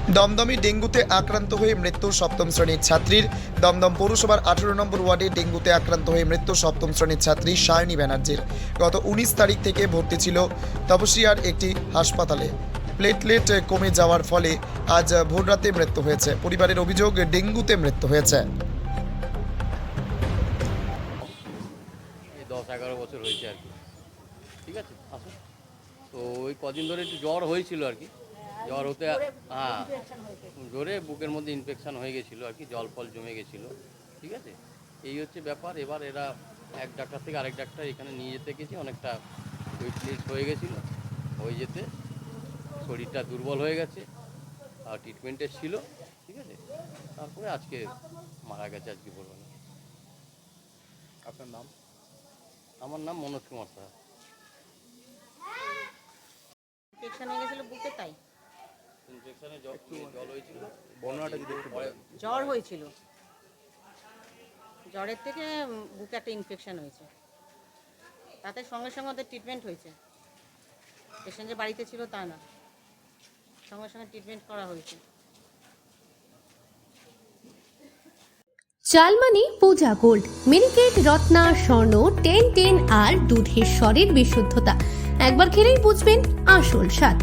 দমদমে ডেঙ্গুতে আক্রান্ত হয়ে মৃত্যু সপ্তম শ্রেণীর ছাত্রীর। দমদম পৌরসভার 18 নম্বর ওয়ার্ডে ডেঙ্গুতে আক্রান্ত হয়ে মৃত্যু সপ্তম শ্রেণীর ছাত্রী সায়নী ব্যানার্জির। গত 19 তারিখ থেকে ভর্তি ছিল তপসিয়ার একটি হাসপাতালে। প্লেটলেট কমে যাওয়ার ফলে আজ ভোররাতে মৃত্যু হয়েছে। পরিবারের অভিযোগ, ডেঙ্গুতে মৃত্যু হয়েছে। 10-11 বছর হয়েছে আর কি। ঠিক আছে, আসুন। তো ওই কদিন ধরে একটু জ্বর হয়েছিল আর কি। জ্বর হতে জোরে বুকের মধ্যে ইনফেকশান হয়ে গেছিলো আর কি, জল ফল জমে গেছিলো। ঠিক আছে, এই হচ্ছে ব্যাপার। এবার এরা এক ডাক্তার থেকে আরেক ডাক্তার এখানে নিয়ে যেতে গেছে, অনেকটা উইকনেস হয়ে গেছিলো। হয়ে যেতে শরীরটা দুর্বল হয়ে গেছে আর ট্রিটমেন্টে ছিল। ঠিক আছে, তারপরে আজকে মারা গেছে আজকে বলবেন। আপনার নাম? আমার নাম মনোজ কুমার সাহা। ইনফেকশন হয়ে গেছিল বুকে, তাই ইনফেকশনে জল হয়েছিল। বর্ণনাটা যদি একটু বলেন। জ্বর হয়েছিল, জ্বরের থেকে বুকে একটা ইনফেকশন হয়েছে, তাতে সঙ্গে সঙ্গে ওদের ট্রিটমেন্ট হয়েছে। পেশেন্ট যে বাড়িতে ছিল তা না, সঙ্গে সঙ্গে ট্রিটমেন্ট করা হয়েছে। চালমানি পূজা গোল্ড, মিনিকেট রত্না স্বর্ণ 1010 আর দুধের স্বরের বিশুদ্ধতা। একবার খেলেই বুঝবেন আসল স্বাদ।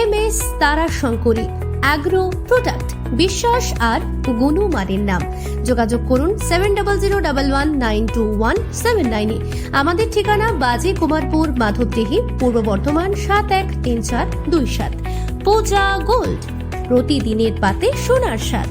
MS তারা শঙ্করী অ্যাগ্রো প্রোডাক্ট, বিশ্বাস আর গুণমানের নাম। যোগাযোগ করুন 7001192179 এ। আমাদের ঠিকানা বাজি কুমারপুর, মাধবদেহি, পূর্ব বর্ধমান 713427। পূজা গোল্ড, প্রতিদিনের পাতে সোনার স্বাদ।